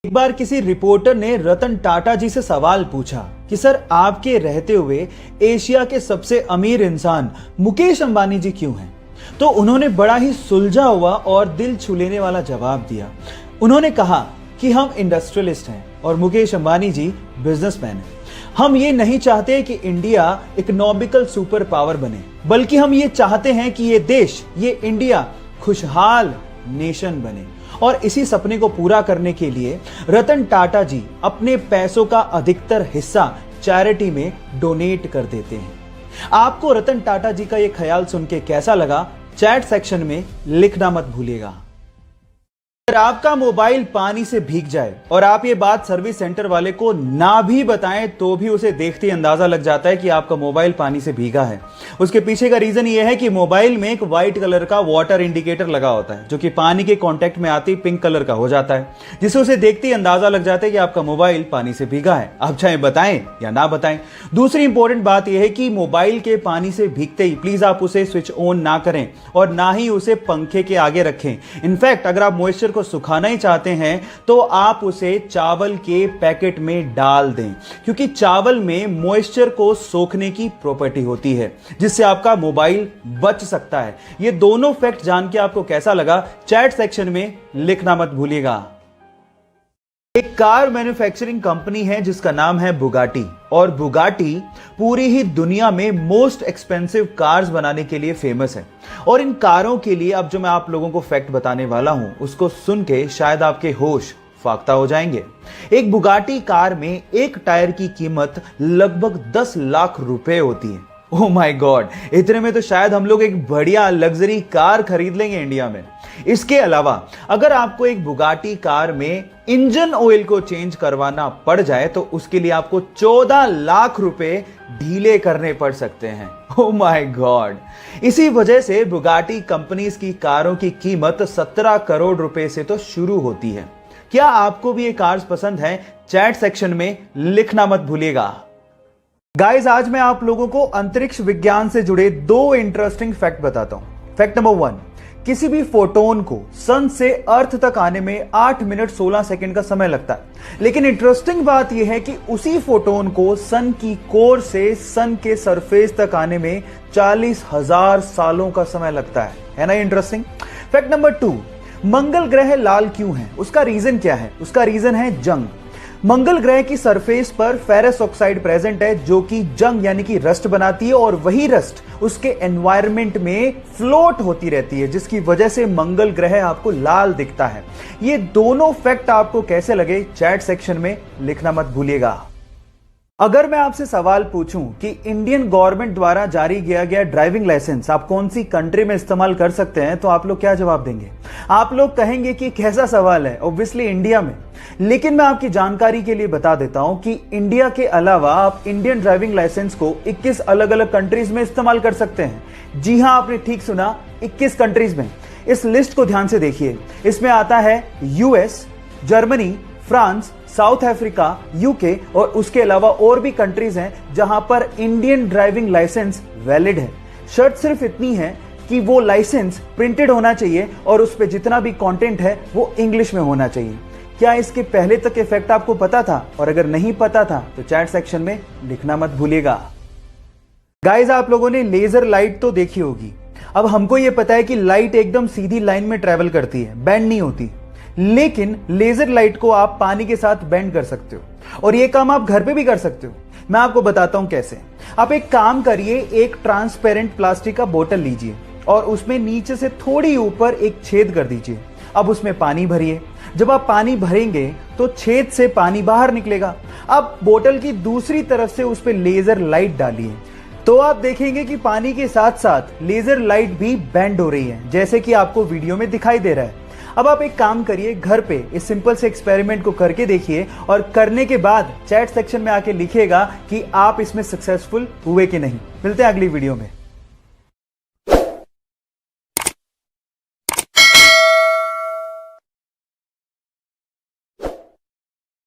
एक बार किसी रिपोर्टर ने रतन टाटा जी से सवाल पूछा कि सर आपके रहते हुए एशिया के सबसे अमीर इंसान मुकेश अंबानी जी क्यों हैं? तो उन्होंने बड़ा ही सुलझा हुआ और दिल छू लेने वाला जवाब दिया। उन्होंने कहा कि हम इंडस्ट्रियलिस्ट हैं और मुकेश अंबानी जी बिजनेसमैन हैं। हम ये नहीं चाहते कि इंडिया इकोनॉमिकल सुपर पावर बने, बल्कि हम ये चाहते हैं कि ये देश, ये इंडिया खुशहाल नेशन बने। और इसी सपने को पूरा करने के लिए रतन टाटा जी अपने पैसों का अधिकतर हिस्सा चैरिटी में डोनेट कर देते हैं। आपको रतन टाटा जी का यह ख्याल सुन के कैसा लगा? चैट सेक्शन में लिखना मत भूलिएगा। अगर आपका मोबाइल पानी से भीग जाए और आप ये बात सर्विस सेंटर वाले को ना भी बताएं तो भी उसे देखते ही अंदाजा लग जाता है कि आपका मोबाइल पानी से भीगा है। उसके पीछे का रीजन ये है कि मोबाइल में एक व्हाइट कलर का वाटर इंडिकेटर लगा होता है, जो कि पानी के कांटेक्ट में आते ही पिंक कलर का हो जाता है, जिससे उसे देखते ही अंदाजा लग जाता है कि आपका मोबाइल पानी से भीगा है। आप चाहे बताएं या ना बताएं। दूसरी इंपॉर्टेंट बात यह है कि मोबाइल के पानी से भीगते ही प्लीज आप उसे स्विच ऑन ना करें और ना ही उसे पंखे के आगे रखें। इनफैक्ट अगर आप मॉइस्चर को सुखाना ही चाहते हैं तो आप उसे चावल के पैकेट में डाल दें, क्योंकि चावल में मॉइस्चर को सोखने की प्रॉपर्टी होती है, जिससे आपका मोबाइल बच सकता है। ये दोनों फैक्ट जान के आपको कैसा लगा? चैट सेक्शन में लिखना मत भूलिएगा। एक कार मैन्युफैक्चरिंग कंपनी है जिसका नाम है बुगाटी, और बुगाटी पूरी ही दुनिया में मोस्ट एक्सपेंसिव कार्स बनाने के लिए फेमस है। और इन कारों के लिए अब जो मैं आप लोगों को फैक्ट बताने वाला हूं, उसको सुन के शायद आपके होश फाख्ता हो जाएंगे। एक बुगाटी कार में एक टायर की कीमत लगभग 10 लाख रुपए होती है। ओह माय गॉड, इतने में तो शायद हम लोग एक बढ़िया लग्जरी कार खरीद लेंगे इंडिया में। इसके अलावा अगर आपको एक बुगाटी कार में इंजन ऑयल को चेंज करवाना पड़ जाए तो उसके लिए आपको 14 लाख रुपए ढीले करने पड़ सकते हैं। Oh my God. इसी वजह से बुगाटी कंपनीज की कारों की कीमत 17 करोड़ रुपए से तो शुरू होती है। क्या आपको भी ये कार्स पसंद है? चैट सेक्शन में लिखना मत भूलिएगा। गाइस, आज मैं आप लोगों को अंतरिक्ष विज्ञान से जुड़े 2 इंटरेस्टिंग फैक्ट बताता हूं। फैक्ट नंबर 1, किसी भी फोटोन को सन से अर्थ तक आने में 8 मिनट 16 सेकंड का समय लगता है, लेकिन इंटरेस्टिंग बात यह है कि उसी फोटोन को सन की कोर से सन के सरफेस तक आने में 40,000 सालों का समय लगता है ना इंटरेस्टिंग? फैक्ट नंबर 2, मंगल ग्रह लाल क्यों है? उसका रीजन क्या है? उसका रीजन है जंग। मंगल ग्रह की सरफेस पर फेरस ऑक्साइड प्रेजेंट है, जो कि जंग यानी कि रस्ट बनाती है, और वही रस्ट उसके एनवायरनमेंट में फ्लोट होती रहती है, जिसकी वजह से मंगल ग्रह आपको लाल दिखता है। ये दोनों फैक्ट आपको कैसे लगे? चैट सेक्शन में लिखना मत भूलिएगा। अगर मैं आपसे सवाल पूछूं कि इंडियन गवर्नमेंट द्वारा जारी किया गया ड्राइविंग लाइसेंस आप कौन सी कंट्री में इस्तेमाल कर सकते हैं, तो आप लोग क्या जवाब देंगे? आप लोग कहेंगे कि कैसा सवाल है, ऑब्वियसली इंडिया में। लेकिन मैं आपकी जानकारी के लिए बता देता हूं कि इंडिया के अलावा आप इंडियन ड्राइविंग लाइसेंस को 21 अलग अलग कंट्रीज में इस्तेमाल कर सकते हैं। जी हां, आपने ठीक सुना, 21 कंट्रीज में। इस लिस्ट को ध्यान से देखिए। इसमें आता है US, Germany, France, south Africa, UK, और उसके अलावा और भी कंट्रीज हैं जहां पर इंडियन ड्राइविंग लाइसेंस वैलिड है। शर्त सिर्फ इतनी है कि वो लाइसेंस प्रिंटेड होना चाहिए और उस पे जितना भी कंटेंट है वो इंग्लिश में होना चाहिए। क्या इसके पहले तक के फैक्ट आपको पता था? और अगर नहीं पता था तो चैट सेक्शन में लिखना मत भूलिएगा। गाइस, आप लोगों ने लेजर लाइट तो देखी होगी। अब हमको ये पता है कि लाइट एकदम सीधी लाइन में ट्रेवल करती है, बेंड नहीं होती। लेकिन लेजर लाइट को आप पानी के साथ बेंड कर सकते हो, और ये काम आप घर पे भी कर सकते हो। मैं आपको बताता हूं कैसे। आप एक काम करिए, एक ट्रांसपेरेंट प्लास्टिक का बोतल लीजिए और उसमें नीचे से थोड़ी ऊपर एक छेद कर दीजिए। अब उसमें पानी भरिए। जब आप पानी भरेंगे तो छेद से पानी बाहर निकलेगा। अब बोतल की दूसरी तरफ से उस पर लेजर लाइट डालिए, तो आप देखेंगे कि पानी के साथ साथ लेजर लाइट भी बेंड हो रही है, जैसे कि आपको वीडियो में दिखाई दे रहा है। अब आप एक काम करिए, घर पे इस सिंपल से एक्सपेरिमेंट को करके देखिए, और करने के बाद चैट सेक्शन में आके लिखिएगा कि आप इसमें सक्सेसफुल हुए कि नहीं। मिलते हैं अगली वीडियो में।